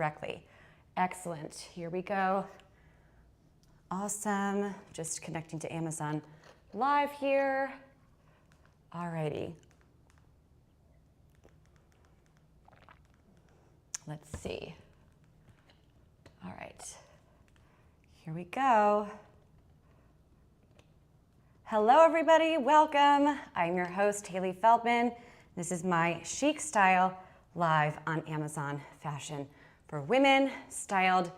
directly. Excellent. Here we go. Awesome. Just connecting to Amazon Live here. Alrighty. Let's see. All right. Here we go. Hello, everybody. Welcome. I'm your host, Hailey Feldman. This is my Chic Style live on Amazon Fashion for women, styled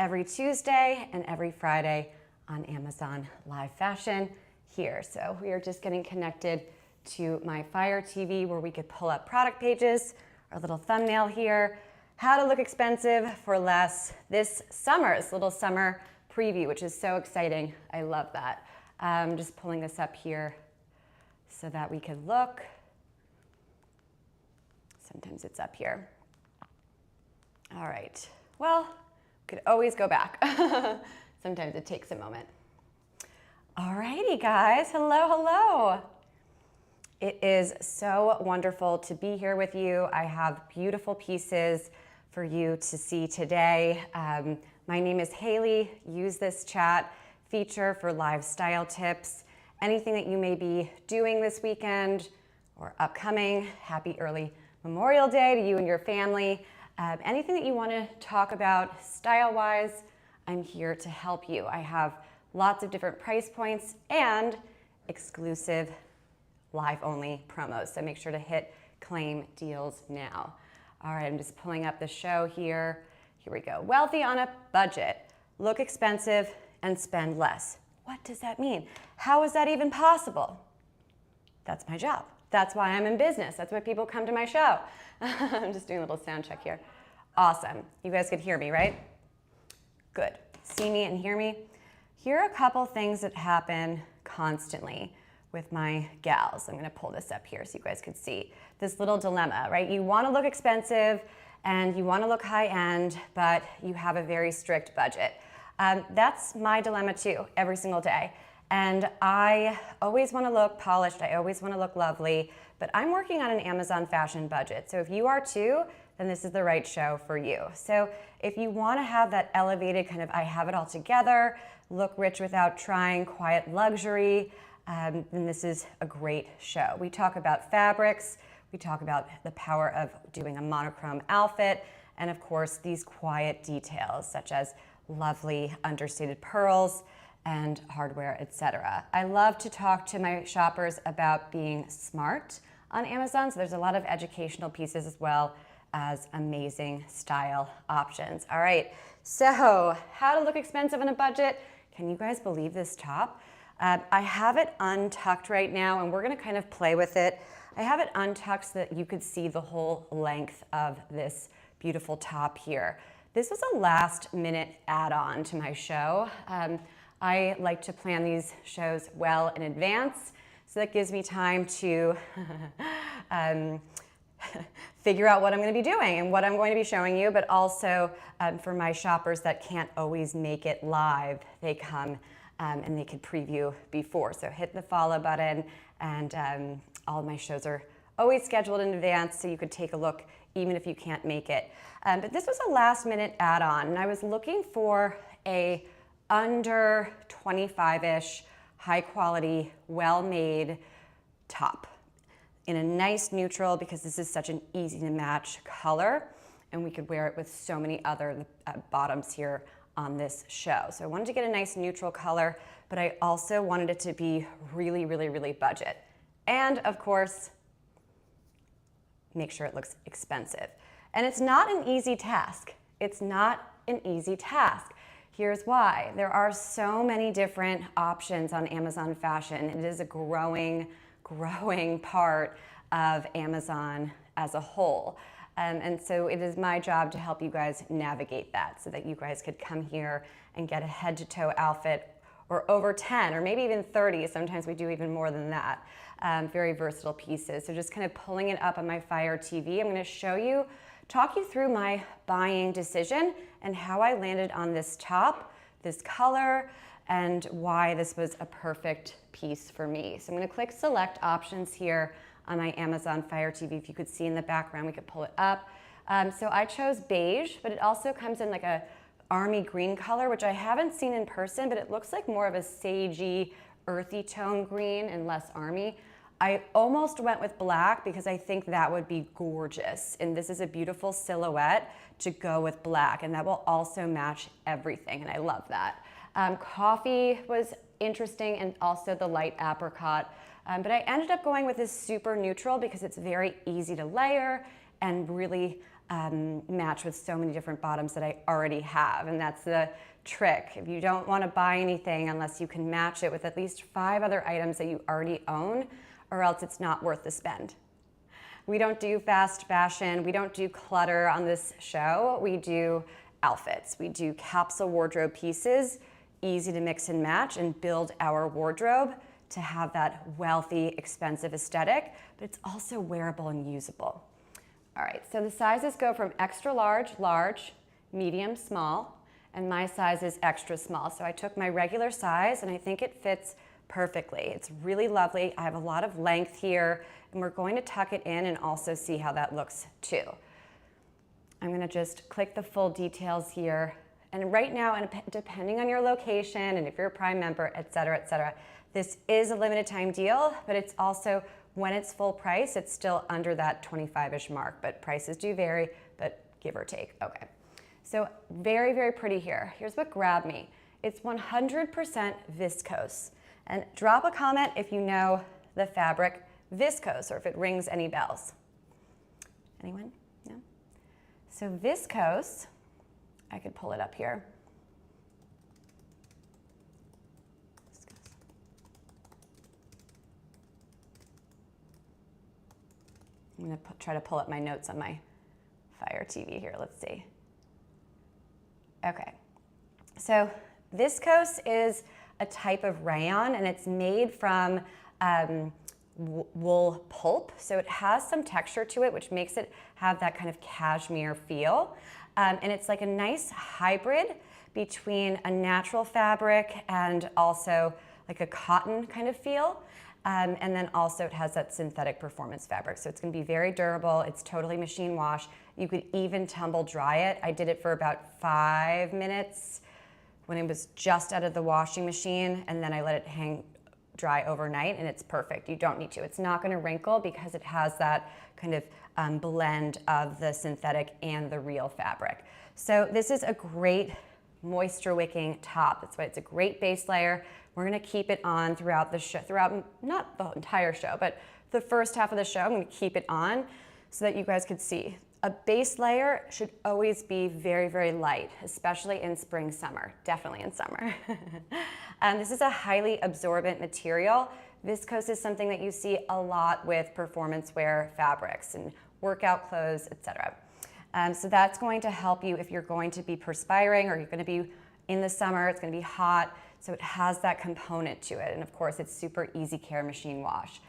every Tuesday and every Friday on Amazon Live Fashion here. So we are just getting connected to my Fire TV where we could pull up product pages, our little thumbnail here, how to look expensive for less this summer's little summer preview, which is so exciting. I love that. I'm just pulling this up here so that we could look. Sometimes it's up here. All right. Well, we could always go back. Sometimes it takes a moment. All righty, guys. Hello, hello. It is so wonderful to be here with you. I have beautiful pieces for you to see today. My name is Hailey. Use this chat feature for live style tips. Anything that you may be doing this weekend or upcoming, happy early Memorial Day to you and your family. Anything that you want to talk about style-wise, I'm here to help you. I have lots of different price points and exclusive live-only promos. So make sure to hit claim deals now. All right, I'm just pulling up the show here. Here we go. Wealthy on a budget. Look expensive and spend less. What does that mean? How is that even possible? That's my job. That's why I'm in business. That's why people come to my show. I'm just doing a little sound check here. Awesome. You guys could hear me, right? Good. See me and hear me? Here are a couple things that happen constantly with my gals. I'm gonna pull this up here so you guys could see this little dilemma, right? You wanna look expensive and you wanna look high end, but you have a very strict budget. That's my dilemma too, every single day. And I always wanna look polished, I always wanna look lovely, but I'm working on an Amazon fashion budget. So if you are too, then this is the right show for you. So if you wanna have that elevated kind of, I have it all together, look rich without trying, quiet luxury, then this is a great show. We talk about fabrics, we talk about the power of doing a monochrome outfit, and of course, these quiet details such as lovely understated pearls and hardware, etc. I love to talk to my shoppers about being smart on Amazon, so there's a lot of educational pieces as well as amazing style options. All right, so how to look expensive on a budget. Can you guys believe this top? I have it untucked right now, and we're gonna kind of play with it. I have it untucked so that you could see the whole length of this beautiful top here. This was a last minute add-on to my show. I like to plan these shows well in advance, so that gives me time to figure out what I'm going to be doing and what I'm going to be showing you, but also for my shoppers that can't always make it live, they come and they can preview before. So hit the follow button, and all of my shows are always scheduled in advance so you could take a look even if you can't make it. But this was a last minute add-on, and I was looking for a under 25-ish, high quality, well-made top in a nice neutral, because this is such an easy to match color, and we could wear it with so many other bottoms here on this show. So I wanted to get a nice neutral color, but I also wanted it to be really, really, really budget. And of course, make sure it looks expensive. And it's not an easy task. It's not an easy task. Here's why. There are so many different options on Amazon Fashion. It is a growing part of Amazon as a whole. And so it is my job to help you guys navigate that so that you guys could come here and get a head-to-toe outfit, or over 10 or maybe even 30. Sometimes we do even more than that. Very versatile pieces. So just kind of pulling it up on my Fire TV, I'm going to talk you through my buying decision and how I landed on this top, this color, and why this was a perfect piece for me. So I'm going to click select options here on my Amazon Fire TV. If you could see in the background, we could pull it up. So I chose beige, but it also comes in like a army green color, which I haven't seen in person, but it looks like more of a sagey, earthy tone green and less army. I almost went with black because I think that would be gorgeous. And this is a beautiful silhouette to go with black, and that will also match everything, and I love that. Coffee was interesting, and also the light apricot. But I ended up going with this super neutral because it's very easy to layer and really match with so many different bottoms that I already have. And that's the trick. If you don't want to buy anything unless you can match it with at least 5 other items that you already own, or else it's not worth the spend. We don't do fast fashion. We don't do clutter on this show. We do outfits. We do capsule wardrobe pieces, easy to mix and match and build our wardrobe to have that wealthy, expensive aesthetic, but it's also wearable and usable. All right, so the sizes go from extra large, large, medium, small, and my size is extra small. So I took my regular size and I think it fits perfectly. It's really lovely. I have a lot of length here, and we're going to tuck it in and also see how that looks too. I'm gonna just click the full details here. And right now, and depending on your location and if you're a Prime member, et cetera, this is a limited time deal, but it's also, when it's full price, it's still under that 25-ish mark, but prices do vary, but give or take. Okay, so very, very pretty here. Here's what grabbed me. It's 100% viscose. And drop a comment if you know the fabric viscose or if it rings any bells. Anyone? No? So viscose, I could pull it up here. I'm going to try to pull up my notes on my Fire TV here. Let's see. Okay. So viscose is a type of rayon, and it's made from wool pulp. So it has some texture to it, which makes it have that kind of cashmere feel. And it's like a nice hybrid between a natural fabric and also like a cotton kind of feel. And then also it has that synthetic performance fabric. So it's gonna be very durable. It's totally machine wash. You could even tumble dry it. I did it for about 5 minutes when it was just out of the washing machine, and then I let it hang dry overnight, and it's perfect. You don't need to. It's not gonna wrinkle because it has that kind of blend of the synthetic and the real fabric. So this is a great moisture wicking top. That's why it's a great base layer. We're gonna keep it on throughout the show, throughout not the entire show, but the first half of the show. I'm gonna keep it on so that you guys could see. A base layer should always be very, very light, especially in spring, summer, definitely in summer. This is a highly absorbent material. Viscose is something that you see a lot with performance wear fabrics and workout clothes, etc. So that's going to help you if you're going to be perspiring or you're going to be in the summer, it's going to be hot. So it has that component to it. And of course, it's super easy care machine wash.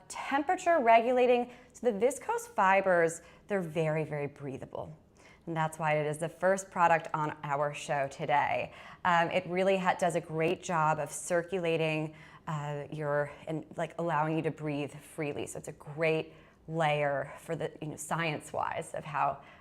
Temperature regulating, so the viscose fibers, they're very, very breathable. And that's why it is the first product on our show today. It really does a great job of circulating and like allowing you to breathe freely. So it's a great layer for the, science-wise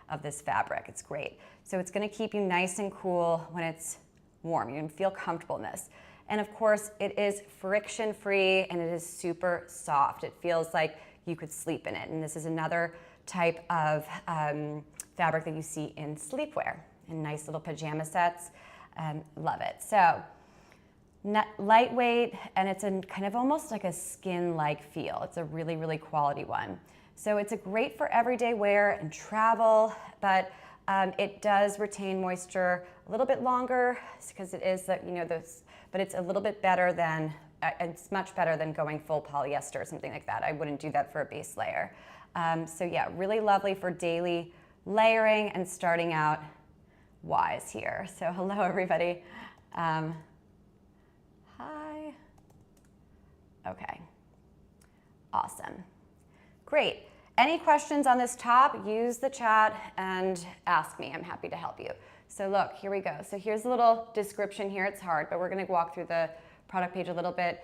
of this fabric. It's great. So it's gonna keep you nice and cool when it's warm. You're gonna feel comfortable in this. And of course, it is friction-free and it is super soft. It feels like you could sleep in it. And this is another type of fabric that you see in sleepwear, in nice little pajama sets. Love it. So lightweight, and it's a kind of almost like a skin-like feel. It's a really, really quality one. So it's a great for everyday wear and travel, but it does retain moisture a little bit longer because it is but it's a little bit better than, it's much better than going full polyester or something like that. I wouldn't do that for a base layer. So yeah, really lovely for daily layering and starting out wise here. So hello everybody. Hi. Okay, awesome, great. Any questions on this top, use the chat and ask me. I'm happy to help you. So look, here we go. So here's a little description here. It's hard, but we're gonna walk through the product page a little bit.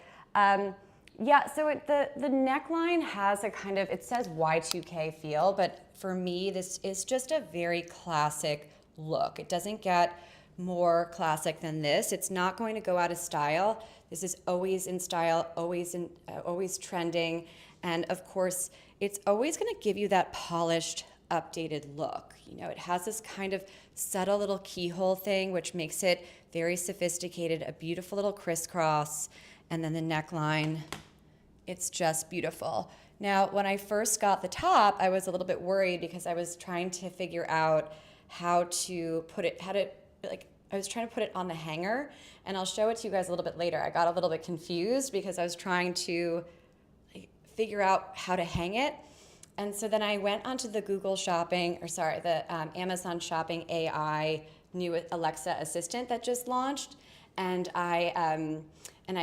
Yeah, so the neckline has a kind of, it says Y2K feel, but for me, this is just a very classic look. It doesn't get more classic than this. It's not going to go out of style. This is always in style, always trending. And of course, it's always gonna give you that polished, updated look. You know, it has this kind of subtle little keyhole thing, which makes it very sophisticated, a beautiful little crisscross, and then the neckline, it's just beautiful. Now, when I first got the top, I was a little bit worried because I was trying to figure out how to put it, I was trying to put it on the hanger, and I'll show it to you guys a little bit later. I got a little bit confused because I was trying to figure out how to hang it. And so then I went onto the Amazon Shopping AI new Alexa assistant that just launched, and I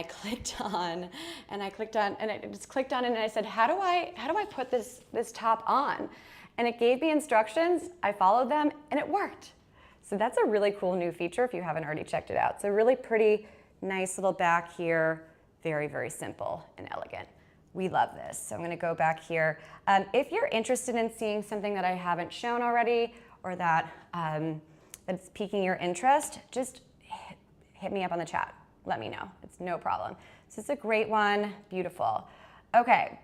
clicked on, and I just clicked on it, and I said, how do I put this top on? And it gave me instructions. I followed them, and it worked. So that's a really cool new feature if you haven't already checked it out. So really pretty, nice little back here, very, very simple and elegant. We love this. So I'm gonna go back here. If you're interested in seeing something that I haven't shown already, or that that's piquing your interest, just hit me up on the chat. Let me know. It's no problem. So it's a great one. Beautiful. Okay.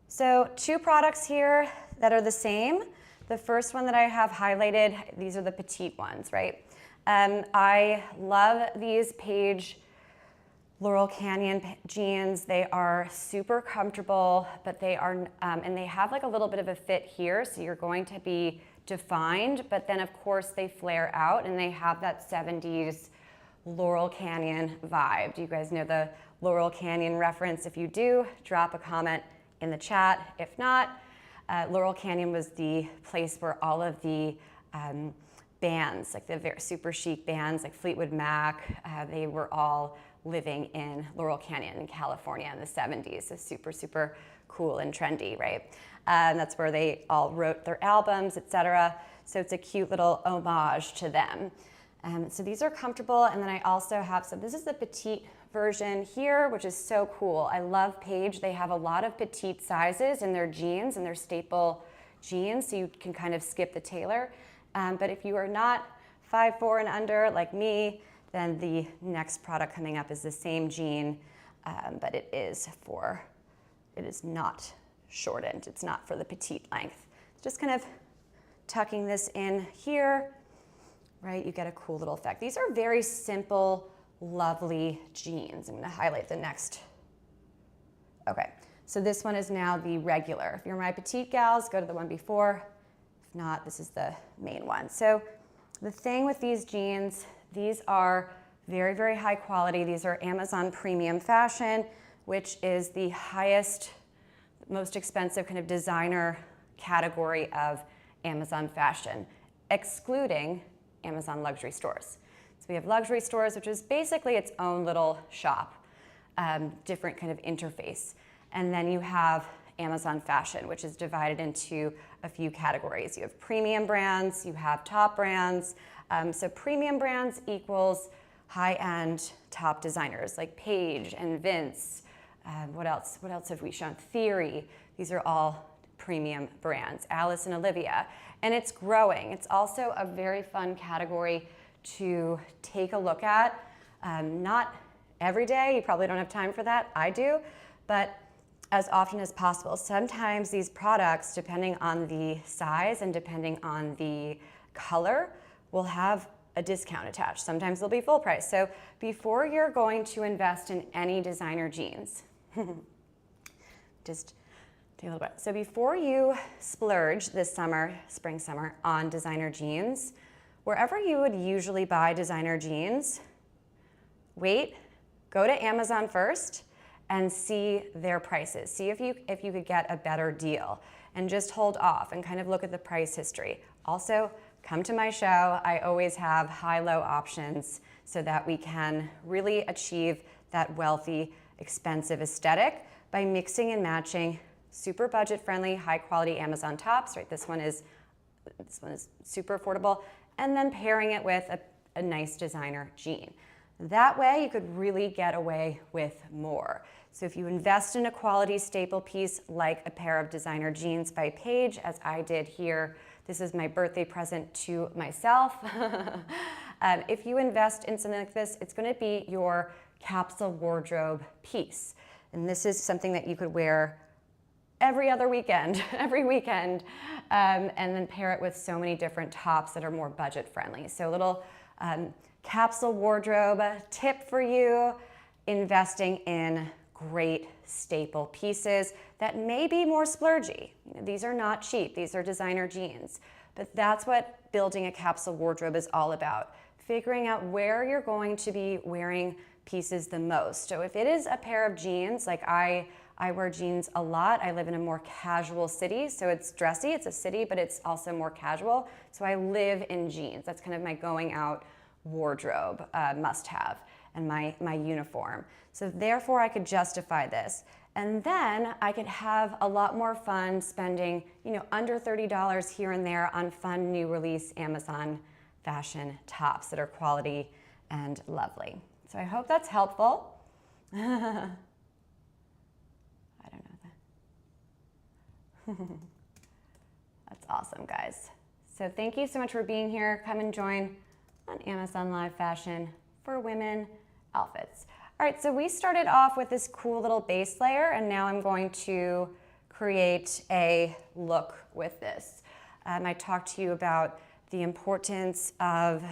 So 2 products here that are the same. The first one that I have highlighted, these are the petite ones, right? I love these Paige Laurel Canyon jeans. They are super comfortable, but they are, and they have like a little bit of a fit here, so you're going to be defined, but then of course they flare out and they have that 70s Laurel Canyon vibe. Do you guys know the Laurel Canyon reference? If you do, drop a comment in the chat. If not, Laurel Canyon was the place where all of the bands, like the very super chic bands like Fleetwood Mac, they were all living in Laurel Canyon in California in the 70s. So super, super cool and trendy, right? That's where they all wrote their albums, etc. So it's a cute little homage to them. So these are comfortable, and then I also have some, this is the petite version here, which is so cool. I love Paige. They have a lot of petite sizes in their jeans and their staple jeans, so you can kind of skip the tailor. But if you are not 5'4" and under like me, then the next product coming up is the same jean, but it is not shortened. It's not for the petite length. Just kind of tucking this in here, right? You get a cool little effect. These are very simple, lovely jeans. I'm gonna highlight the next. Okay, so this one is now the regular. If you're my petite gals, go to the one before. If not, this is the main one. So the thing with these jeans, these are very, very high quality. These are Amazon premium fashion, which is the highest, most expensive kind of designer category of Amazon fashion, excluding Amazon luxury stores. So we have luxury stores, which is basically its own little shop, different kind of interface. And then you have Amazon fashion, which is divided into a few categories. You have premium brands, you have top brands. So premium brands equals high-end top designers like Paige and Vince. What else? What else have we shown? Theory. These are all premium brands. Alice and Olivia. And it's growing. It's also a very fun category to take a look at. Not every day. You probably don't have time for that. I do. But as often as possible. Sometimes these products, depending on the size and depending on the color, will have a discount attached. Sometimes they'll be full price. So before you're going to invest in any designer jeans, just take a little bit. So before you splurge this summer, spring, summer, on designer jeans, wherever you would usually buy designer jeans, wait, go to Amazon first and see their prices. See if you could get a better deal, and just hold off and kind of look at the price history. Also, come to my show. I always have high-low options so that we can really achieve that wealthy, expensive aesthetic by mixing and matching super budget-friendly, high-quality Amazon tops. Right, this one is super affordable, and then pairing it with a nice designer jean. That way, you could really get away with more. So if you invest in a quality staple piece like a pair of designer jeans by Paige, as I did here, this is my birthday present to myself. If you invest in something like this, it's going to be your capsule wardrobe piece. And this is something that you could wear every other weekend, every weekend, and then pair it with so many different tops that are more budget friendly. So a little capsule wardrobe tip for you, investing in great staple pieces that may be more splurgy. These are not cheap, these are designer jeans, but that's what building a capsule wardrobe is all about. Figuring out where you're going to be wearing pieces the most. So if it is a pair of jeans, like I wear jeans a lot. I live in a more casual city, so it's dressy, it's a city, but it's also more casual. So I live in jeans. That's kind of my going out wardrobe must have, and my uniform. So therefore I could justify this. And then I could have a lot more fun spending, under $30 here and there on fun new release Amazon fashion tops that are quality and lovely. So I hope that's helpful. I don't know that. That's awesome, guys. So thank you so much for being here. Come and join on Amazon Live Fashion for women outfits. All right, so we started off with this cool little base layer, and now I'm going to create a look with this. I talked to you about the importance of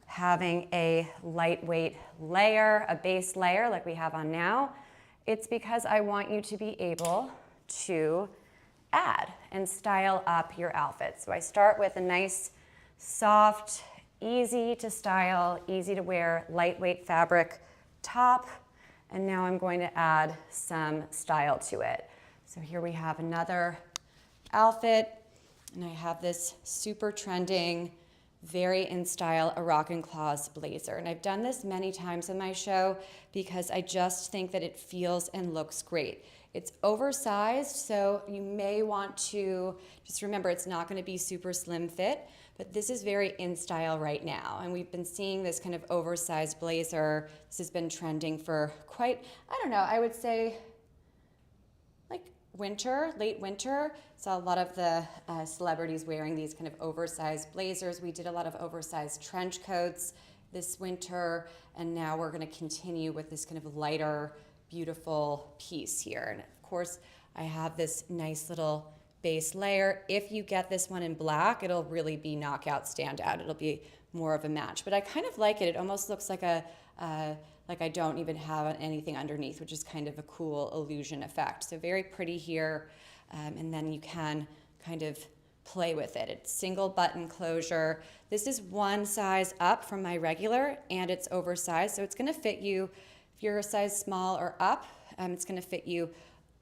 having a lightweight layer, a base layer like we have on now. It's because I want you to be able to add and style up your outfit. So I start with a nice, soft, easy to style, easy to wear, lightweight fabric top, and now I'm going to add some style to it. So here we have another outfit, and I have this super trending, very in style Arakan Claws blazer. And I've done this many times in my show because I just think that it feels and looks great. It's oversized, so you may want to just remember it's not going to be super slim fit, but this is very in style right now. And we've been seeing this kind of oversized blazer. This has been trending for quite, I don't know, I would say like winter, late winter. Saw a lot of the celebrities wearing these kind of oversized blazers. We did a lot of oversized trench coats this winter, and now we're going to continue with this kind of lighter, beautiful piece here. And of course, I have this nice little base layer. If you get this one in black, it'll really be knockout, standout. It'll be more of a match. But I kind of like it. It almost looks like like I don't even have anything underneath, which is kind of a cool illusion effect. So very pretty here. And then you can kind of play with it. It's single button closure. This is one size up from my regular, and it's oversized. So it's going to fit you, if you're a size small or up, it's going to fit you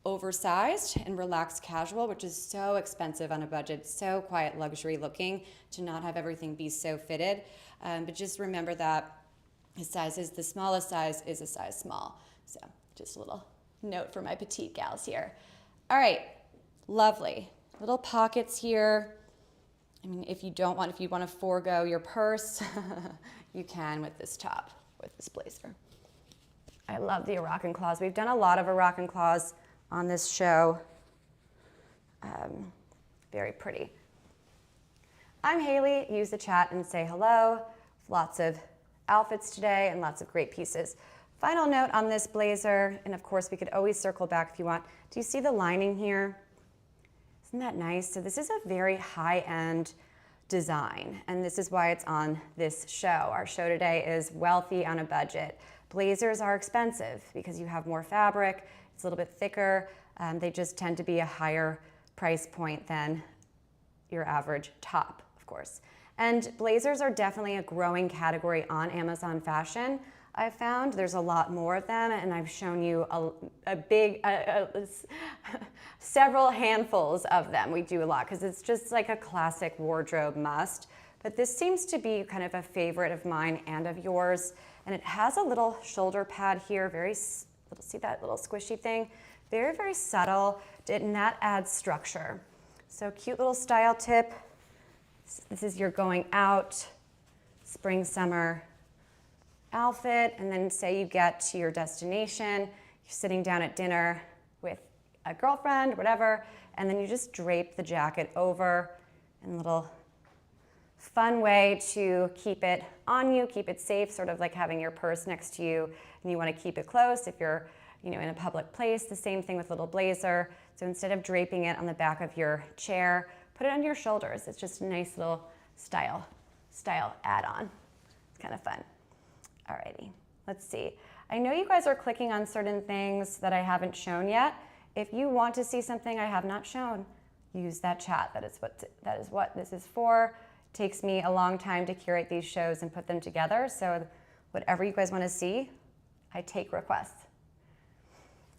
oversized and relaxed casual, which is so expensive on a budget, so quiet luxury looking to not have everything be so fitted. But just remember that the smallest size is a size small. So just a little note for my petite gals here. All right, lovely. Little pockets here. I mean, if you want to forego your purse, you can with this top, with this blazer. I love the Arakan Claws. We've done a lot of Arakan Claws on this show. Very pretty. I'm Hailey. Use the chat and say hello. Lots of outfits today and lots of great pieces. Final note on this blazer, and of course we could always circle back if you want. Do you see the lining here? Isn't that nice? So this is a very high-end design, and this is why it's on this show. Our show today is wealthy on a budget. Blazers are expensive because you have more fabric, it's a little bit thicker, they just tend to be a higher price point than your average top, of course. And blazers are definitely a growing category on Amazon Fashion. I've found there's a lot more of them, and I've shown you several handfuls of them. We do a lot because it's just like a classic wardrobe must. But this seems to be kind of a favorite of mine and of yours. And it has a little shoulder pad here, see that little squishy thing? Very, very subtle, and that adds structure. So cute little style tip. This is your going out, spring, summer outfit, and then say you get to your destination, sitting down at dinner with a girlfriend, whatever, and then you just drape the jacket over in a little fun way to keep it on you, keep it safe, sort of like having your purse next to you, and you want to keep it close if you're, in a public place. The same thing with little blazer. So instead of draping it on the back of your chair, put it on your shoulders. It's just a nice little style add-on. It's kind of fun. Alrighty, let's see. I know you guys are clicking on certain things that I haven't shown yet. If you want to see something I have not shown, use that chat. That is what this is for. It takes me a long time to curate these shows and put them together. So whatever you guys want to see, I take requests.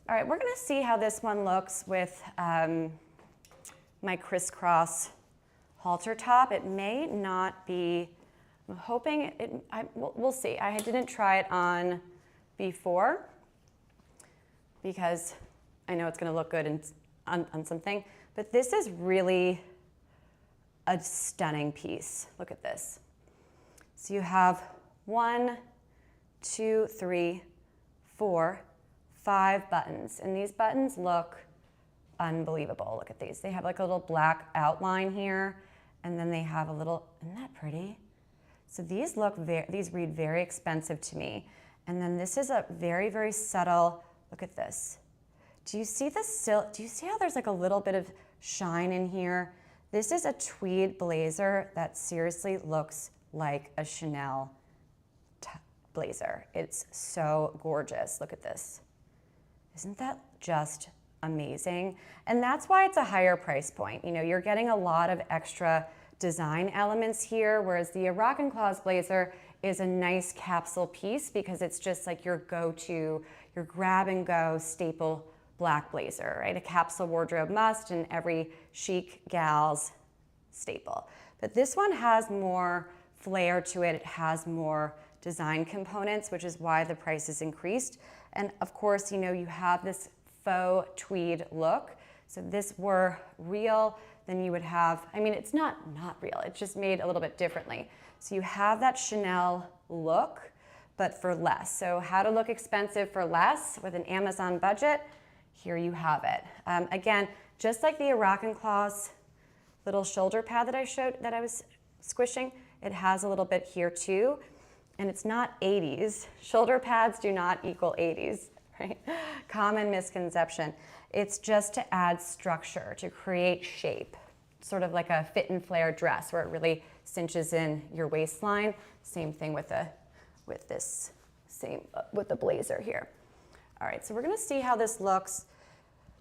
All right, we're gonna see how this one looks with my crisscross halter top. It may not be, I'm hoping we'll see. I didn't try it on before because I know it's gonna look good on something, but this is really a stunning piece. Look at this. So you have 1, 2, 3, 4, 5 buttons, and these buttons look unbelievable. Look at these. They have like a little black outline here, and then they have a little, isn't that pretty? So these read very expensive to me. And then this is a very, very subtle, look at this. Do you see the silk? Do you see how there's like a little bit of shine in here? This is a tweed blazer that seriously looks like a Chanel blazer. It's so gorgeous. Look at this. Isn't that just amazing? And that's why it's a higher price point. You're getting a lot of extra design elements here, whereas the Moroccan Claws blazer is a nice capsule piece because it's just like your go-to, your grab-and-go staple black blazer, right? A capsule wardrobe must and every chic gal's staple. But this one has more flair to it. It has more design components, which is why the price is increased. And of course, you have this faux tweed look. So if this were real, then you would have, it's not real, it's just made a little bit differently. So you have that Chanel look, but for less. So how to look expensive for less with an Amazon budget, here you have it. Again, just like the Moroccan Claws little shoulder pad that I showed, that I was squishing, it has a little bit here too. And it's not 80s. Shoulder pads do not equal 80s, right? Common misconception. It's just to add structure, to create shape, sort of like a fit and flare dress where it really cinches in your waistline. Same thing with the blazer here. All right, so we're gonna see how this looks.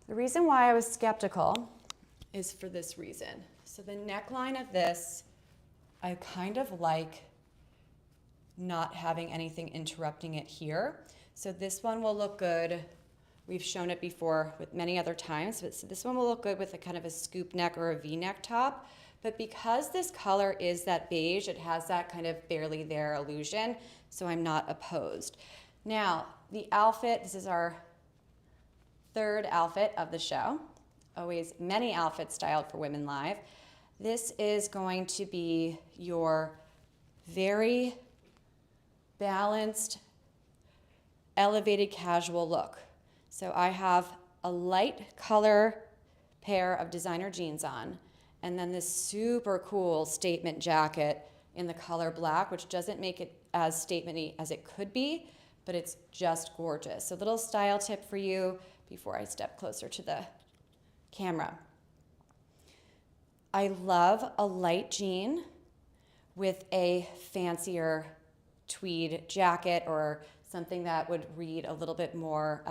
The reason why I was skeptical is for this reason. So the neckline of this, I kind of like not having anything interrupting it here. So this one will look good. We've shown it before with many other times, but so this one will look good with a kind of a scoop neck or a V-neck top. But because this color is that beige, it has that kind of barely there illusion, so I'm not opposed. Now, the outfit, this is our third outfit of the show. Always many outfits styled for Women Live. This is going to be your very balanced, elevated casual look. So I have a light color pair of designer jeans on, and then this super cool statement jacket in the color black, which doesn't make it as statement-y as it could be, but it's just gorgeous. So little style tip for you before I step closer to the camera. I love a light jean with a fancier tweed jacket or something that would read a little bit more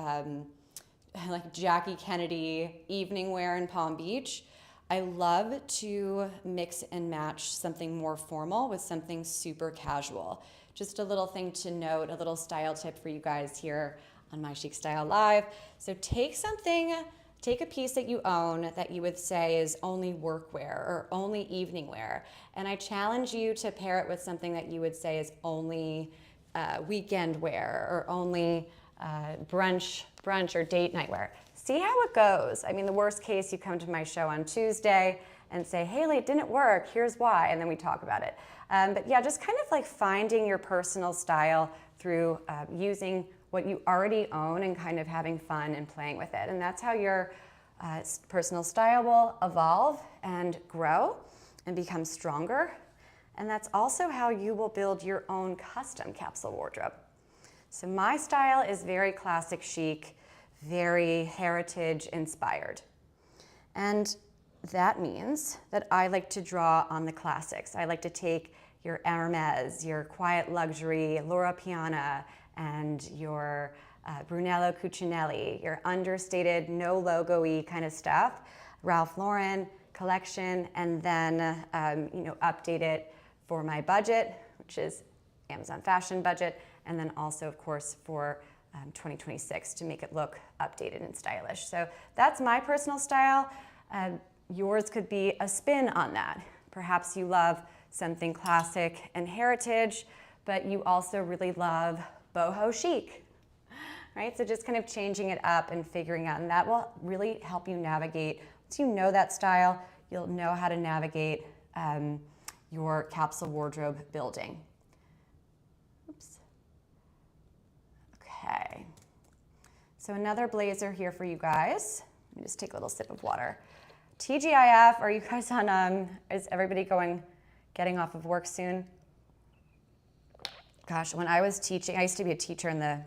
like Jackie Kennedy evening wear in Palm Beach. I love to mix and match something more formal with something super casual. Just a little thing to note, a little style tip for you guys here on My Chic Style Live. So take a piece that you own that you would say is only workwear or only evening wear, and I challenge you to pair it with something that you would say is only weekend wear or only brunch or date night wear. See how it goes. The worst case, you come to my show on Tuesday and say, Hailey, it didn't work, here's why, and then we talk about it. But yeah, just kind of like finding your personal style through using what you already own and kind of having fun and playing with it. And that's how your personal style will evolve and grow and become stronger. And that's also how you will build your own custom capsule wardrobe. So my style is very classic chic, very heritage inspired. And that means that I like to draw on the classics. I like to take your Hermes, your Quiet Luxury, Loro Piana, and your Brunello Cucinelli, your understated, no logo-y kind of stuff, Ralph Lauren collection, and then update it for my budget, which is Amazon fashion budget, and then also, of course, for 2026 to make it look updated and stylish. So that's my personal style. Yours could be a spin on that. Perhaps you love something classic and heritage, but you also really love boho chic, right? So just kind of changing it up and figuring out, and that will really help you navigate. Once you know that style, you'll know how to navigate your capsule wardrobe building. Oops. Okay. So another blazer here for you guys. Let me just take a little sip of water. TGIF, are you guys on, is everybody getting off of work soon? Gosh, when I was teaching, I used to be a teacher in the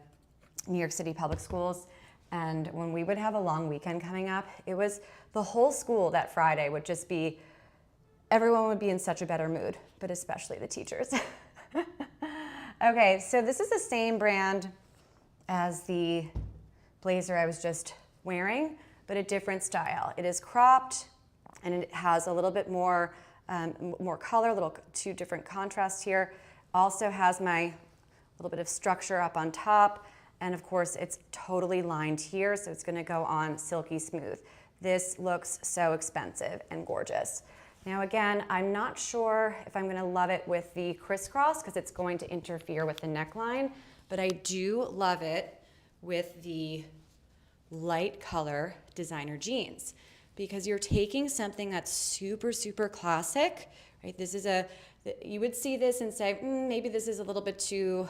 New York City public schools, and when we would have a long weekend coming up, it was the whole school that Friday would just be, everyone would be in such a better mood, but especially the teachers. Okay, so this is the same brand as the blazer I was just wearing, but a different style. It is cropped, and it has a little bit more color, two different contrasts here. Also has my little bit of structure up on top, and of course it's totally lined here, so it's gonna go on silky smooth. This looks so expensive and gorgeous. Now again, I'm not sure if I'm gonna love it with the crisscross because it's going to interfere with the neckline, but I do love it with the light color designer jeans, because you're taking something that's super, super classic, right? This is you would see this and say, maybe this is a little bit too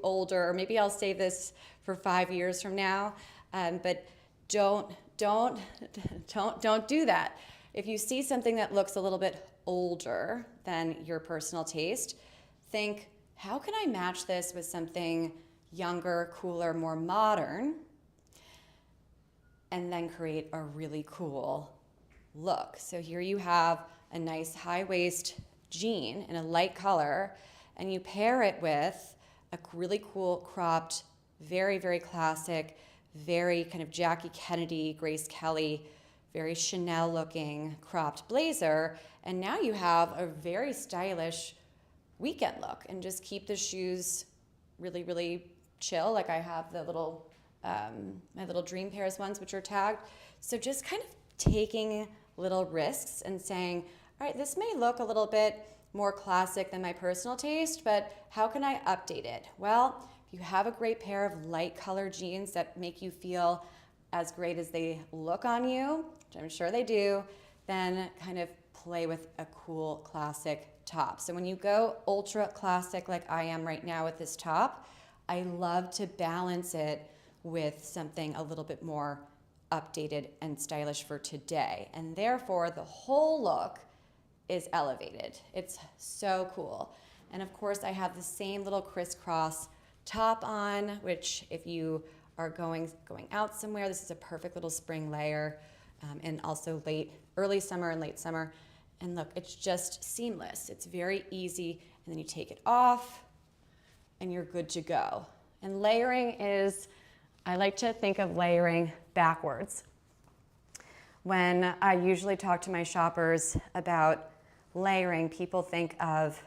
older, or maybe I'll save this for 5 years from now. But don't do that. If you see something that looks a little bit older than your personal taste, think, how can I match this with something younger, cooler, more modern, and then create a really cool look. So here you have a nice high waist jean in a light color, and you pair it with a really cool cropped, very, very classic, very kind of Jackie Kennedy, Grace Kelly, very Chanel looking cropped blazer, and now you have a very stylish weekend look. And just keep the shoes really, really chill. Like I have the little my little Dream Pairs ones, which are tagged. So just kind of taking little risks and saying, all right, this may look a little bit more classic than my personal taste, but how can I update it? Well, if you have a great pair of light color jeans that make you feel as great as they look on you, which I'm sure they do, then kind of play with a cool classic top. So when you go ultra classic like I am right now with this top, I love to balance it with something a little bit more updated and stylish for today. And therefore, the whole look is elevated. It's so cool. And of course, I have the same little crisscross top on, which if you are going out somewhere, this is a perfect little spring layer, and also early summer and late summer. And look, it's just seamless. It's very easy. And then you take it off and you're good to go. And layering is, I like to think of layering backwards. When I usually talk to my shoppers about layering, people think of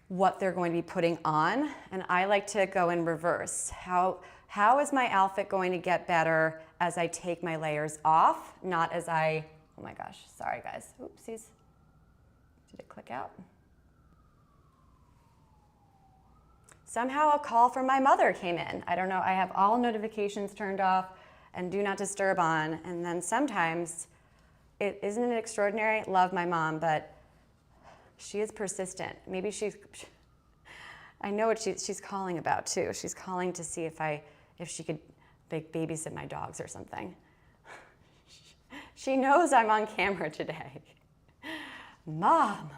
what they're going to be putting on, and I like to go in reverse. How is my outfit going to get better as I take my layers off, not as oh my gosh, sorry guys, oopsies. Did it click out? Somehow a call from my mother came in. I don't know, I have all notifications turned off and do not disturb on, and then sometimes, isn't it extraordinary? Love my mom, but she is persistent. Maybe I know what she's calling about too. She's calling to see if she could babysit my dogs or something. She knows I'm on camera today. Mom.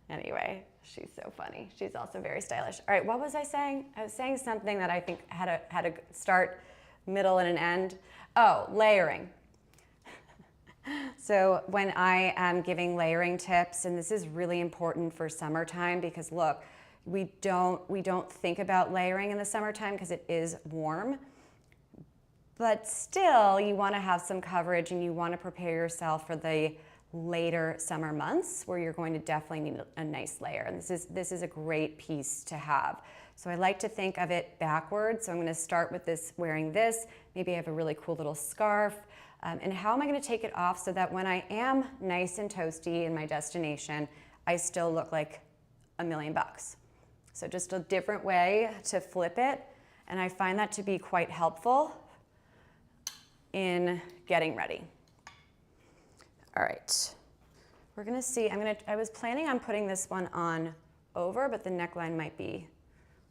Anyway, she's so funny. She's also very stylish. All right, what was I saying? I was saying something that I think had a start, middle, and an end. Oh, layering. So when I am giving layering tips, and this is really important for summertime because look, we don't think about layering in the summertime because it is warm, but still you want to have some coverage and you want to prepare yourself for the later summer months where you're going to definitely need a nice layer. And this is a great piece to have. So I like to think of it backwards. So I'm going to start with this, wearing this. Maybe I have a really cool little scarf. And how am I going to take it off so that when I am nice and toasty in my destination, I still look like $1,000,000. So just a different way to flip it. And I find that to be quite helpful in getting ready. All right, we're gonna see, I was planning on putting this one on over, but the neckline might be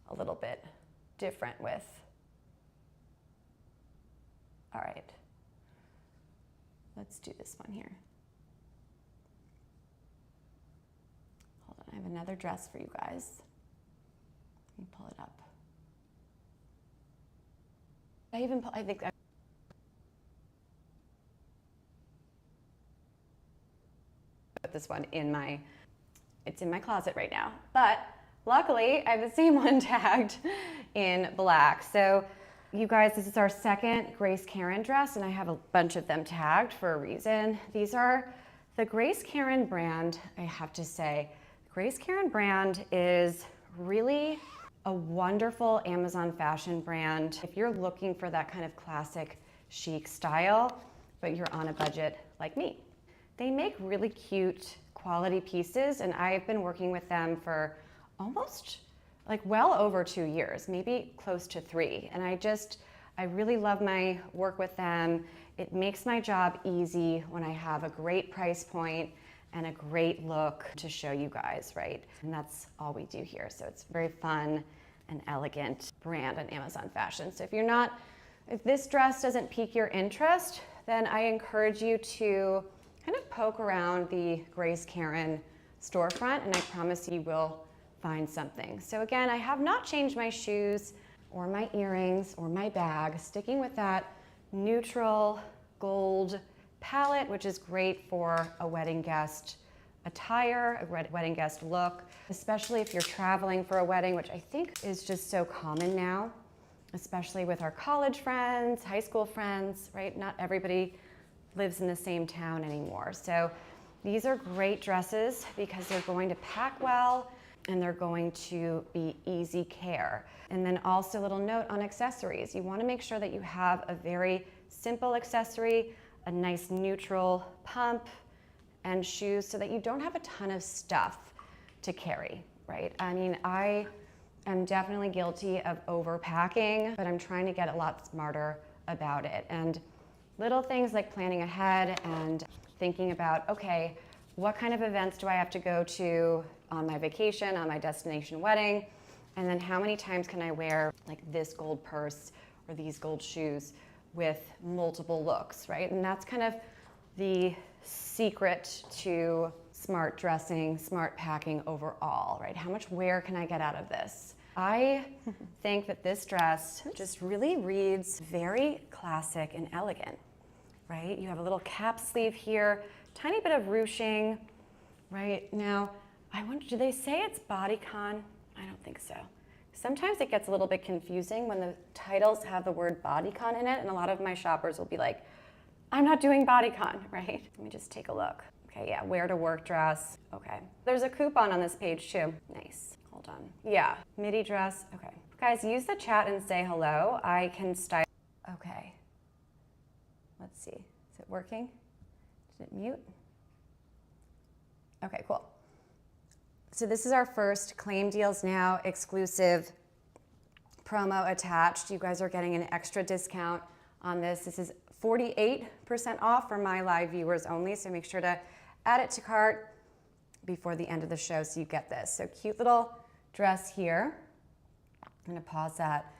a little bit different with, all right, let's do this one here. Hold on, I have another dress for you guys. Let me pull it up. I think I put this one it's in my closet right now, but luckily I have the same one tagged in black. So you guys, this is our second Grace Karen dress, and I have a bunch of them tagged for a reason. These are the Grace Karen brand. I have to say, Grace Karen brand is really a wonderful Amazon fashion brand. If you're looking for that kind of classic chic style, but you're on a budget like me. They make really cute quality pieces, and I've been working with them for almost well over 2 years, maybe close to 3. And I really love my work with them. It makes my job easy when I have a great price point and a great look to show you guys, right? And that's all we do here. So it's very fun and elegant brand on Amazon fashion. So if this dress doesn't pique your interest, then I encourage you to kind of poke around the Grace Karen storefront, and I promise you will find something. So again, I have not changed my shoes or my earrings or my bag, sticking with that neutral gold palette, which is great for a wedding guest attire, a wedding guest look, especially if you're traveling for a wedding, which I think is just so common now, especially with our college friends, high school friends, right? Not everybody lives in the same town anymore. So these are great dresses because they're going to pack well and they're going to be easy care. And then also a little note on accessories. You want to make sure that you have a very simple accessory, a nice neutral pump and shoes so that you don't have a ton of stuff to carry, right? I mean, I am definitely guilty of overpacking, but I'm trying to get a lot smarter about it. And little things like planning ahead and thinking about, okay, what kind of events do I have to go to on my vacation, on my destination wedding? And then how many times can I wear like this gold purse or these gold shoes with multiple looks, right? And that's kind of the secret to smart dressing, smart packing overall, right? How much wear can I get out of this? I think that this dress just really reads very classic and elegant, right? You have a little cap sleeve here, tiny bit of ruching, right? Now, I wonder, do they say it's bodycon? I don't think so. Sometimes it gets a little bit confusing when the titles have the word bodycon in it, and a lot of my shoppers will be like, I'm not doing bodycon, right? Let me just take a look. Okay, yeah, wear to work dress. Okay, there's a coupon on this page too. Nice, hold on. Yeah, midi dress, okay. Guys, use the chat and say hello. I can style. Okay, let's see, is it working? Did it mute? Okay, cool. So this is our first Claim Deals Now exclusive promo attached. You guys are getting an extra discount on this. This is 48% off for my live viewers only, so make sure to add it to cart before the end of the show so you get this. So cute little dress here. I'm gonna pause that.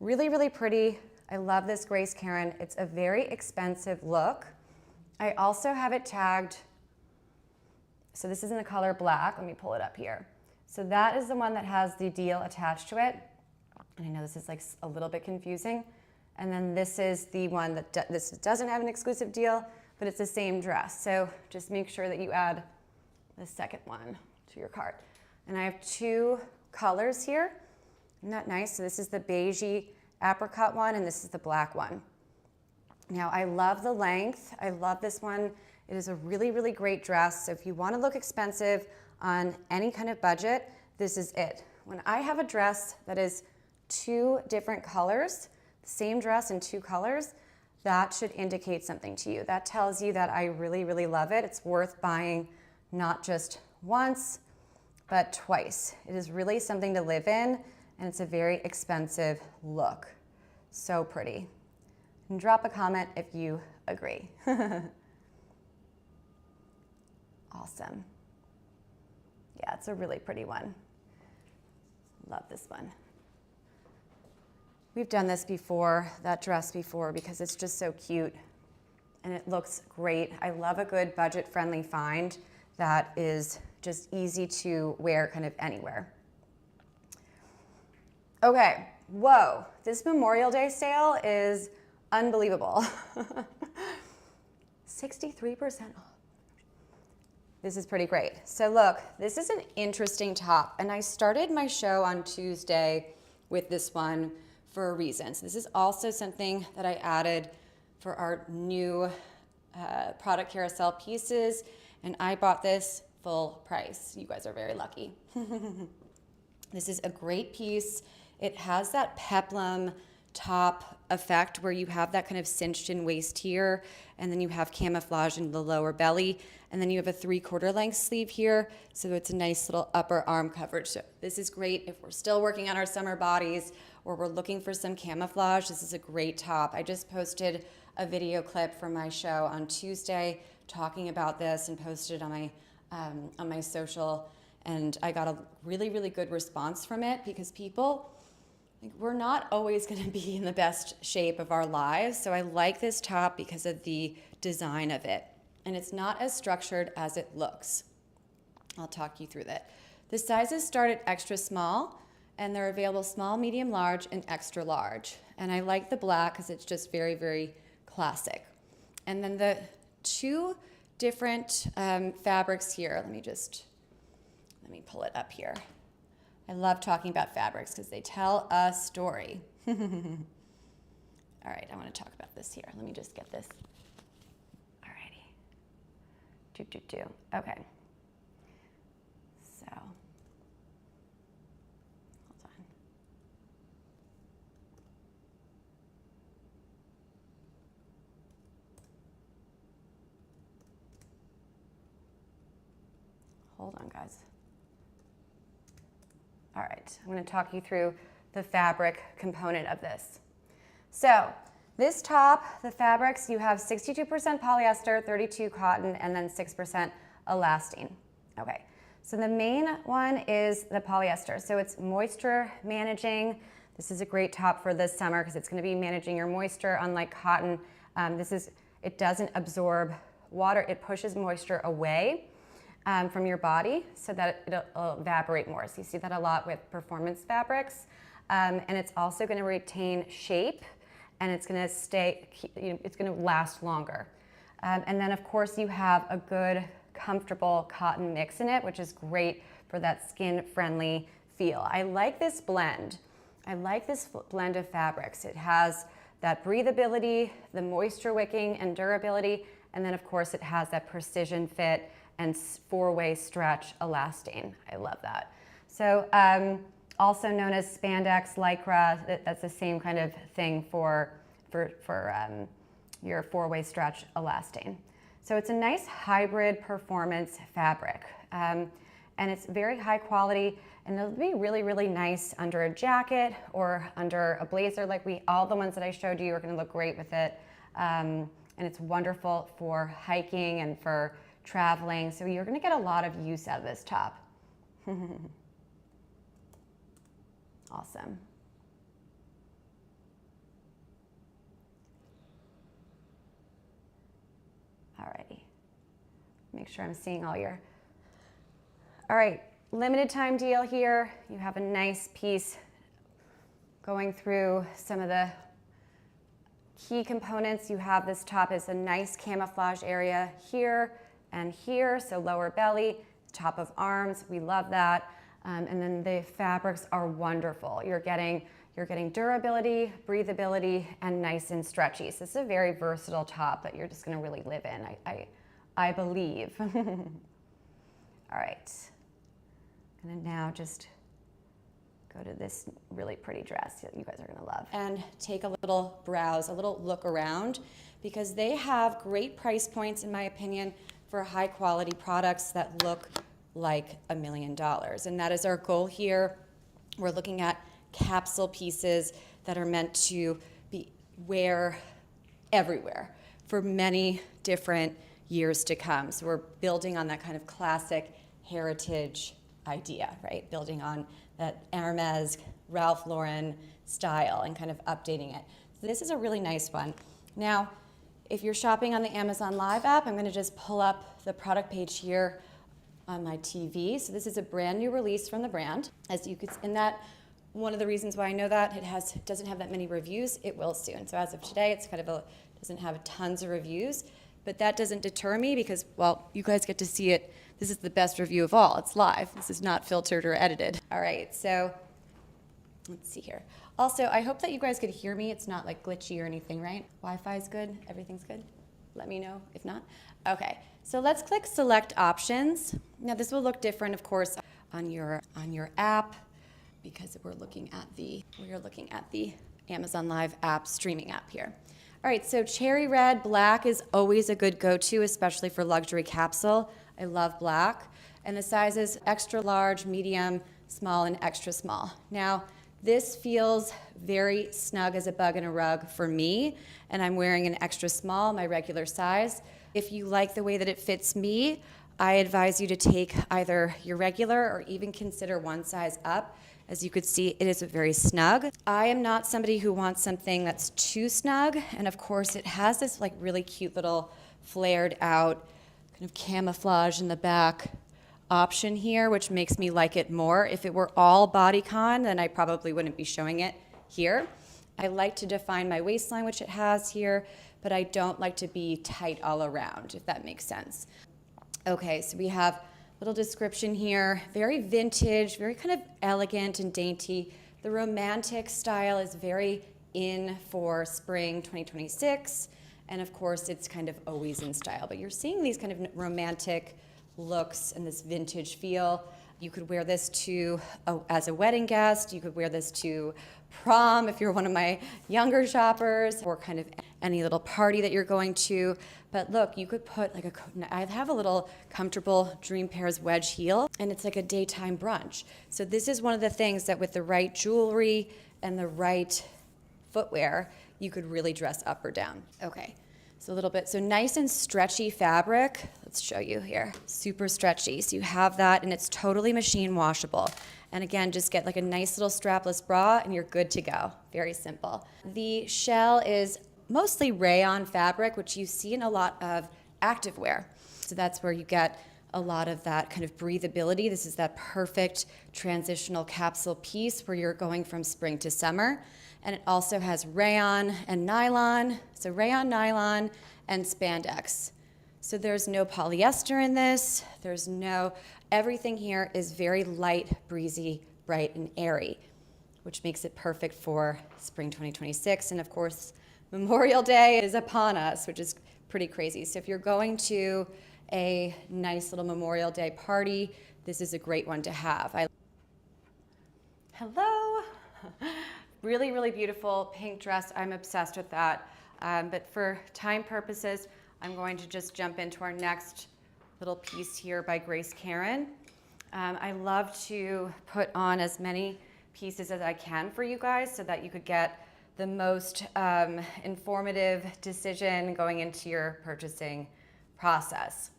Really, really pretty. I love this Grace Karen. It's a very expensive look. I also have it tagged, so this is in the color black. Let me pull it up here. So that is the one that has the deal attached to it. And I know this is like a little bit confusing. And then this is the one that this doesn't have an exclusive deal, but it's the same dress. So just make sure that you add the second one to your cart. And I have two colors here. Isn't that nice? So this is the beigey apricot one, and this is the black one. Now I love the length. I love this one. It is a really, really great dress. So if you want to look expensive on any kind of budget, this is it. When I have a dress that is two different colors, the same dress in two colors, that should indicate something to you. That tells you that I really, really love it. It's worth buying not just once, but twice. It is really something to live in, and it's a very expensive look. So pretty. And drop a comment if you agree. Awesome. Yeah, it's a really pretty one. Love this one. We've done this before, that dress before, because it's just so cute and it looks great. I love a good budget-friendly find that is just easy to wear kind of anywhere. Okay, whoa, this Memorial Day sale is unbelievable. 63% off. This is pretty great. So look, this is an interesting top, and I started my show on Tuesday with this one for a reason. So this is also something that I added for our new product carousel pieces, and I bought this full price. You guys are very lucky. This is a great piece. It has that peplum top effect where you have that kind of cinched in waist here, and then you have camouflage in the lower belly, and then you have a 3/4 length sleeve here, so it's a nice little upper arm coverage. So this is great if we're still working on our summer bodies or we're looking for some camouflage. This is a great top. I just posted a video clip from my show on Tuesday talking about this and posted it on my social, and I got a really, really good response from it because people, we're not always going to be in the best shape of our lives. So I like this top because of the design of it. And it's not as structured as it looks. I'll talk you through that. The sizes start at extra small, and they're available small, medium, large, and extra large. And I like the black because it's just very, very classic. And then the two different fabrics here. Let me pull it up here. I love talking about fabrics because they tell a story. All right, I want to talk about this here. Let me just get this. All righty. Okay. So, hold on. Hold on, guys. All right, I'm going to talk you through the fabric component of this. So this top, the fabrics, you have 62% polyester, 32% cotton, and then 6% elastane. Okay, so the main one is the polyester. So it's moisture managing. This is a great top for this summer because it's going to be managing your moisture, unlike cotton. It doesn't absorb water. It pushes moisture away from your body so that it'll evaporate more. So you see that a lot with performance fabrics. And it's also going to retain shape, and it's going to stay, it's going to last longer. And then of course you have a good, comfortable cotton mix in it, which is great for that skin-friendly feel. I like this blend. I like this blend of fabrics. It has that breathability, the moisture wicking and durability, and then of course it has that precision fit and 4-way stretch elastane. I love that. So also known as spandex, lycra, that's the same kind of thing for your 4-way stretch elastane. So it's a nice hybrid performance fabric. And it's very high quality, and it'll be really, really nice under a jacket or under a blazer. Like all the ones that I showed you are gonna look great with it. And it's wonderful for hiking and for traveling. So you're gonna get a lot of use out of this top. Awesome. Alrighty. Make sure I'm seeing all your... All right, limited time deal here. You have a nice piece going through some of the key components. You have this top is a nice camouflage area here and here, so lower belly, top of arms, we love that. And then the fabrics are wonderful. You're getting durability, breathability, and nice and stretchy. So this is a very versatile top that you're just gonna really live in, I believe. All right, I'm gonna now just go to this really pretty dress that you guys are gonna love. And take a little browse, a little look around, because they have great price points, in my opinion, for high quality products that look like $1 million. And that is our goal here. We're looking at capsule pieces that are meant to be wear everywhere for many different years to come. So we're building on that kind of classic heritage idea, right? Building on that Hermes, Ralph Lauren style and kind of updating it. So this is a really nice one. Now, if you're shopping on the Amazon Live app, I'm gonna just pull up the product page here on my TV. So this is a brand new release from the brand. As you could, in that, one of the reasons why I know that it doesn't have that many reviews, it will soon. So as of today, it's kind of doesn't have tons of reviews, but that doesn't deter me because, well, you guys get to see it. This is the best review of all. It's live. This is not filtered or edited. All right, so let's see here. Also, I hope that you guys could hear me. It's not like glitchy or anything, right? Wi-Fi is good, everything's good? Let me know if not. Okay, so let's click select options. Now this will look different, of course, on your app because we are looking at the Amazon Live app streaming app here. All right, so cherry red, black is always a good go-to, especially for luxury capsule. I love black. And the sizes extra large, medium, small, and extra small. Now, this feels very snug as a bug in a rug for me, and I'm wearing an extra small, my regular size. If you like the way that it fits me, I advise you to take either your regular or even consider one size up. As you could see, it is very snug. I am not somebody who wants something that's too snug, and of course it has this like really cute little flared out kind of camouflage in the back option here, which makes me like it more. If it were all bodycon, then I probably wouldn't be showing it here. I like to define my waistline, which it has here, but I don't like to be tight all around, if that makes sense. Okay, so we have a little description here, very vintage, very kind of elegant and dainty. The romantic style is very in for spring 2026, and of course it's kind of always in style, but you're seeing these kind of romantic looks and this vintage feel. You could wear this to as a wedding guest. You could wear this to prom if you're one of my younger shoppers, or kind of any little party that you're going to. But look, you could put like I have a little comfortable Dream Pairs wedge heel, and it's like a daytime brunch. So this is one of the things that with the right jewelry and the right footwear, you could really dress up or down. Okay. So a little bit, so nice and stretchy fabric. Let's show you here, super stretchy. So you have that, and it's totally machine washable. And again, just get like a nice little strapless bra and you're good to go. Very simple. The shell is mostly rayon fabric, which you see in a lot of activewear. So that's where you get a lot of that kind of breathability. This is that perfect transitional capsule piece where you're going from spring to summer. And it also has rayon and nylon, so rayon, nylon, and spandex. So there's no polyester in this. Everything here is very light, breezy, bright, and airy, which makes it perfect for spring 2026. And of course, Memorial Day is upon us, which is pretty crazy. So if you're going to a nice little Memorial Day party, this is a great one to have. Hello. Really, really beautiful pink dress. I'm obsessed with that. But for time purposes, I'm going to just jump into our next little piece here by Grace Karen. I love to put on as many pieces as I can for you guys so that you could get the most informative decision going into your purchasing process.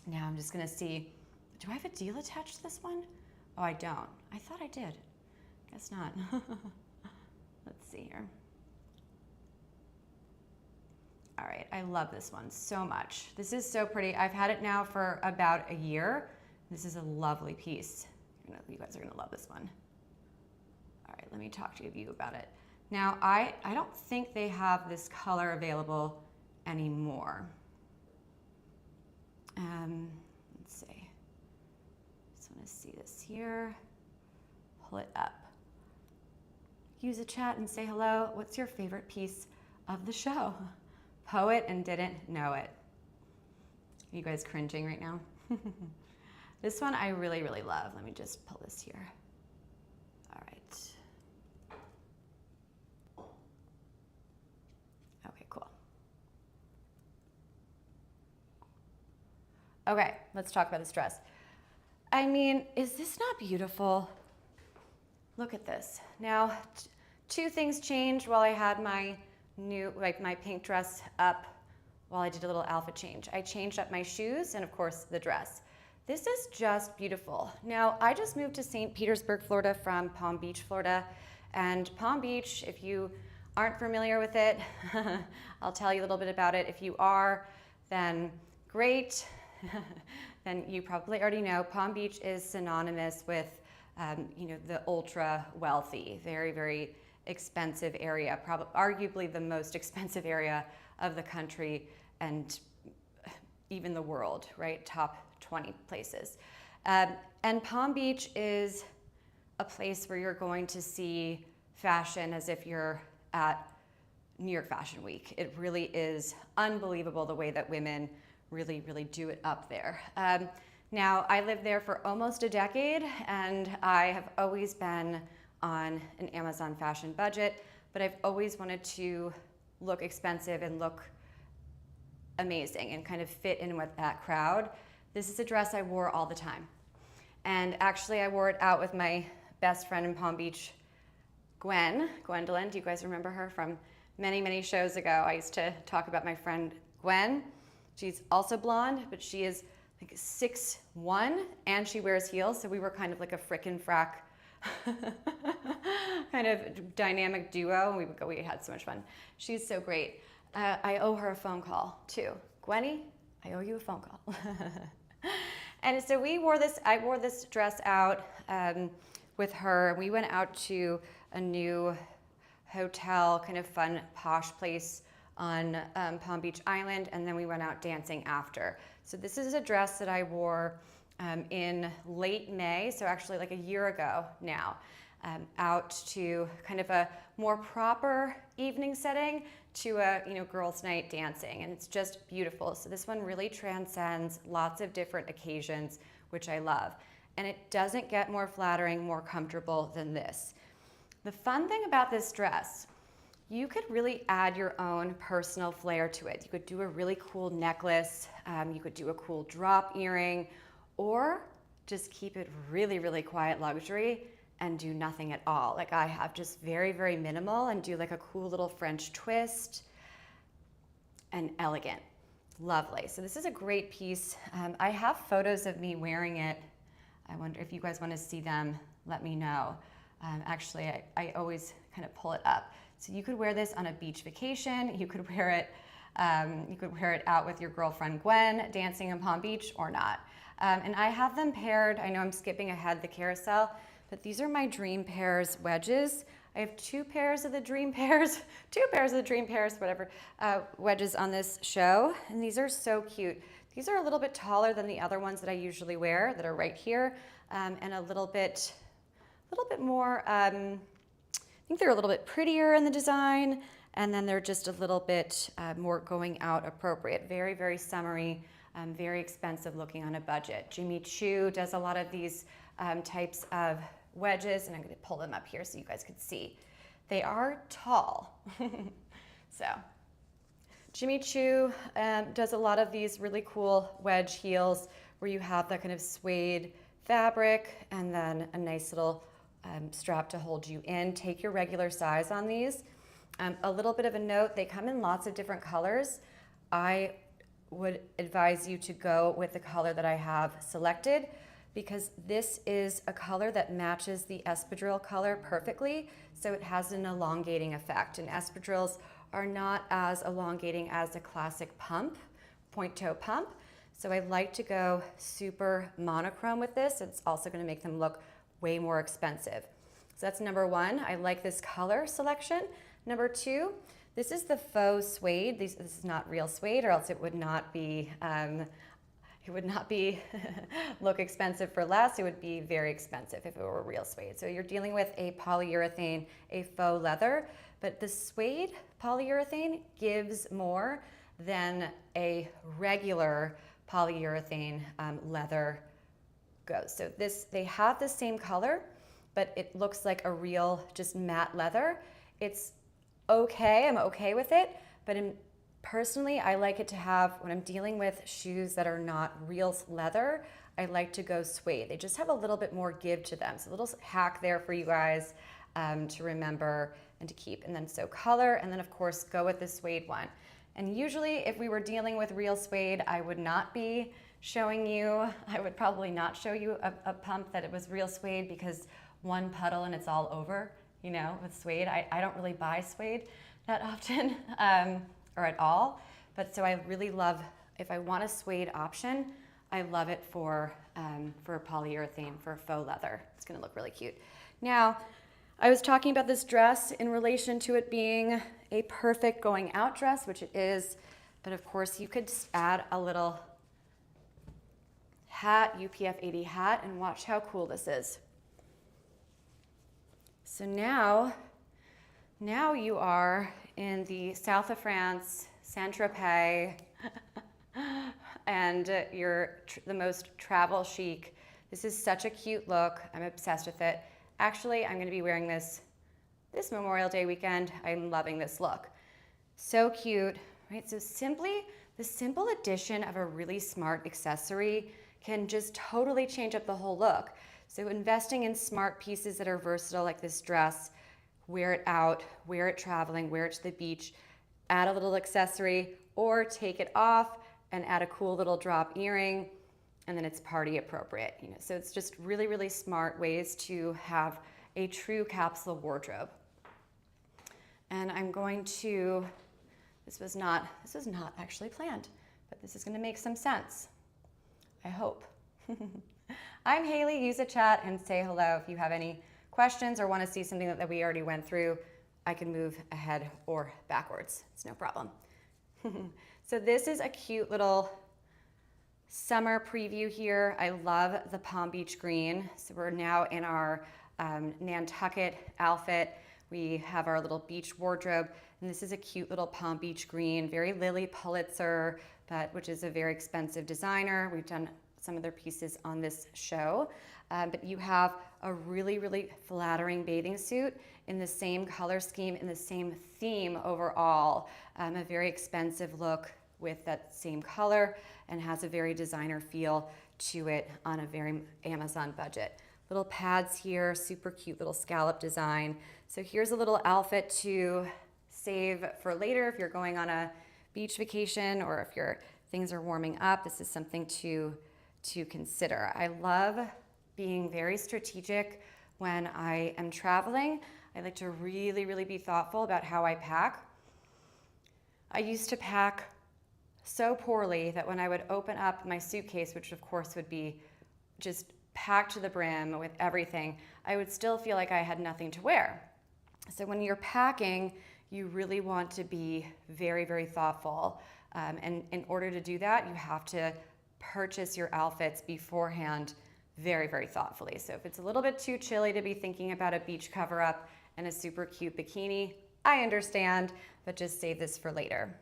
Now I'm just gonna see, do I have a deal attached to this one? Oh, I don't. I thought I did. Guess not. Let's see here. All right, I love this one so much. This is so pretty. I've had it now for about a year. This is a lovely piece. You guys are gonna love this one. All right, let me talk to you about it. Now, I don't think they have this color available anymore. Let's see. Just wanna see this here. Pull it up. Use a chat and say hello. What's your favorite piece of the show? Poet and didn't know it. Are you guys cringing right now? This one I really, really love. Let me just pull this here. All right. Okay, cool. Okay, let's talk about this dress. I mean, is this not beautiful? Look at this. Now, two things changed while I had my new, like my pink dress up while I did a little outfit change. I changed up my shoes and of course the dress. This is just beautiful. Now, I just moved to St. Petersburg, Florida from Palm Beach, Florida. And Palm Beach, if you aren't familiar with it, I'll tell you a little bit about it. If you are, then great. Then you probably already know Palm Beach is synonymous with the ultra wealthy, very, very expensive area, probably arguably the most expensive area of the country and even the world, right? Top 20 places. And Palm Beach is a place where you're going to see fashion as if you're at New York Fashion Week. It really is unbelievable the way that women really, really do it up there. Now, I lived there for almost a decade, and I have always been on an Amazon fashion budget, but I've always wanted to look expensive and look amazing and kind of fit in with that crowd. This is a dress I wore all the time. And actually, I wore it out with my best friend in Palm Beach, Gwendolyn. Do you guys remember her from many, many shows ago? I used to talk about my friend Gwen. She's also blonde, but she is like 6'1", and she wears heels, so we were kind of like a frickin' frack kind of dynamic duo. We had so much fun. She's so great. I owe her a phone call too. Gwenny, I owe you a phone call. And so I wore this dress out with her. We went out to a new hotel, kind of fun, posh place on Palm Beach Island, and then we went out dancing after. So this is a dress that I wore in late May, so actually like a year ago now, out to kind of a more proper evening setting to a girls' night dancing, and it's just beautiful. So this one really transcends lots of different occasions, which I love. And it doesn't get more flattering, more comfortable than this. The fun thing about this dress, you could really add your own personal flair to it. You could do a really cool necklace, you could do a cool drop earring, or just keep it really, really quiet luxury and do nothing at all. Like I have, just very, very minimal, and do like a cool little French twist and elegant. Lovely. So this is a great piece. I have photos of me wearing it. I wonder if you guys want to see them, let me know. Actually, I always kind of pull it up. So you could wear this on a beach vacation. You could wear it out with your girlfriend Gwen dancing in Palm Beach, or not. And I have them paired. I know I'm skipping ahead the carousel, but these are my dream pairs wedges. I have two pairs of the dream pairs, whatever, wedges on this show. And these are so cute. These are a little bit taller than the other ones that I usually wear that are right here, and a little bit more, I think they're a little bit prettier in the design, and then they're just a little bit more going out appropriate. Very, very summery, very expensive looking on a budget. Jimmy Choo does a lot of these types of wedges, and I'm gonna pull them up here so you guys can see. They are tall. So Jimmy Choo does a lot of these really cool wedge heels where you have that kind of suede fabric and then a nice little strap to hold you in. Take your regular size on these. A little bit of a note, they come in lots of different colors. I would advise you to go with the color that I have selected. because this is a color that matches the espadrille color perfectly, so it has an elongating effect. And espadrilles are not as elongating as a classic pump, point toe pump. So I like to go super monochrome with this. It's also gonna make them look way more expensive. So that's number one. I like this color selection. Number two, this is the faux suede. This is not real suede, or else it would not be look expensive for less. It would be very expensive if it were real suede. So you're dealing with a polyurethane, a faux leather, but the suede polyurethane gives more than a regular polyurethane leather goes. So they have the same color, but it looks like a real just matte leather. It's okay, I'm okay with it, but personally, I like it to have, when I'm dealing with shoes that are not real leather, I like to go suede. They just have a little bit more give to them. So a little hack there for you guys to remember and to keep. And then so color, and then of course go with the suede one. And usually if we were dealing with real suede, I would not be showing you, I would probably not show you a pump that it was real suede, because one puddle and it's all over, you know, with suede. I don't really buy suede that often or at all, but so I really love, if I want a suede option, I love it for polyurethane, for faux leather. It's gonna look really cute. Now, I was talking about this dress in relation to it being a perfect going out dress, which it is, but of course you could add a little hat, UPF 80 hat, and watch how cool this is. So now you are in the south of France, Saint-Tropez, and you're the most travel chic. This is such a cute look. I'm obsessed with it. Actually, I'm gonna be wearing this Memorial Day weekend. I'm loving this look. So cute, right? So the simple addition of a really smart accessory can just totally change up the whole look. So investing in smart pieces that are versatile, like this dress, wear it out, wear it traveling, wear it to the beach, add a little accessory, or take it off and add a cool little drop earring, and then it's party appropriate. You know, so it's just really, really smart ways to have a true capsule wardrobe. And I'm going to, this was not actually planned, but this is gonna make some sense, I hope. I'm Hailey. Use the chat and say hello if you have any questions or want to see something that we already went through. I can move ahead or backwards. It's no problem. So this is a cute little summer preview here. I love the Palm Beach green. So we're now in our Nantucket outfit. We have our little beach wardrobe, and this is a cute little Palm Beach green, very Lily Pulitzer, which is a very expensive designer. We've done some of their pieces on this show, but you have a really, really flattering bathing suit in the same color scheme, in the same theme overall. A very expensive look with that same color, and has a very designer feel to it on a very Amazon budget. Little pads here, super cute little scallop design. So here's a little outfit to save for later if you're going on a beach vacation, or if your things are warming up. This is something to consider. I love being very strategic when I am traveling. I like to really, really be thoughtful about how I pack. I used to pack so poorly that when I would open up my suitcase, which of course would be just packed to the brim with everything, I would still feel like I had nothing to wear. So when you're packing, you really want to be very, very thoughtful. And in order to do that, you have to purchase your outfits beforehand very, very thoughtfully. So if it's a little bit too chilly to be thinking about a beach cover-up and a super cute bikini, I understand, but just save this for later.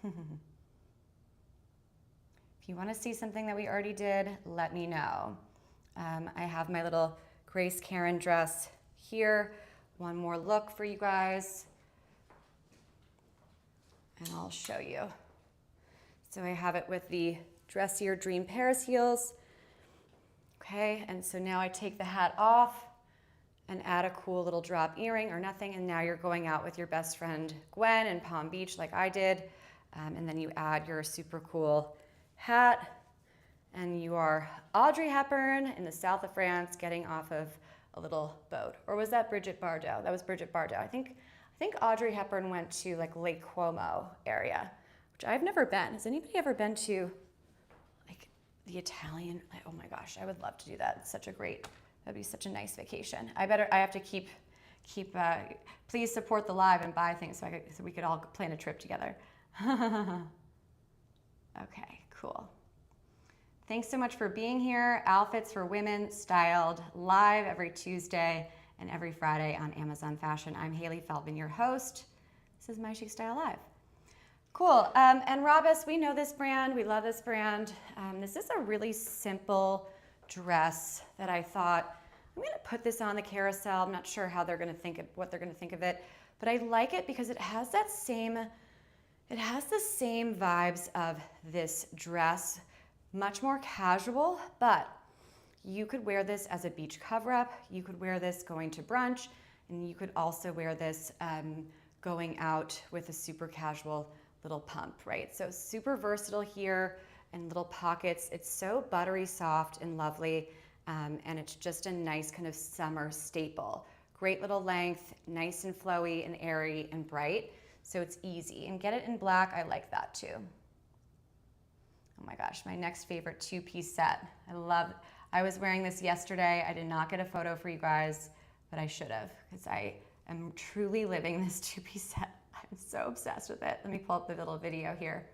If you want to see something that we already did, let me know. I have my little Grace Karen dress here. One more look for you guys, and I'll show you. So I have it with the dressier Dream Paris heels. Okay, and so now I take the hat off and add a cool little drop earring or nothing, and now you're going out with your best friend Gwen in Palm Beach like I did, and then you add your super cool hat, and you are Audrey Hepburn in the south of France getting off of a little boat. Or was that Bridget Bardot? That was Bridget Bardot. I think Audrey Hepburn went to like Lake Como area, which I've never been. Has anybody ever been to like the Italian? Oh my gosh, I would love to do that. It's such a great, that'd be such a nice vacation. I have to keep please support the live and buy things so we could all plan a trip together. Okay, cool. Thanks so much for being here. Outfits for Women Styled, live every Tuesday and every Friday on Amazon Fashion. I'm Hailey Feldman, your host. This is My Chic Style Live. Cool, and Robus, we know this brand, we love this brand. This is a really simple dress that I thought, I'm gonna put this on the carousel. I'm not sure how they're gonna what they're gonna think of it, but I like it because it has the same vibes of this dress, much more casual, but you could wear this as a beach cover-up, you could wear this going to brunch, and you could also wear this going out with a super casual little pump, right? So super versatile here and little pockets. It's so buttery soft and lovely, and it's just a nice kind of summer staple. Great little length, nice and flowy and airy and bright, so it's easy. And get it in black, I like that too. Oh my gosh, my next favorite two-piece set. I was wearing this yesterday. I did not get a photo for you guys, but I should have, because I am truly living this two-piece set. I'm so obsessed with it. Let me pull up the little video here.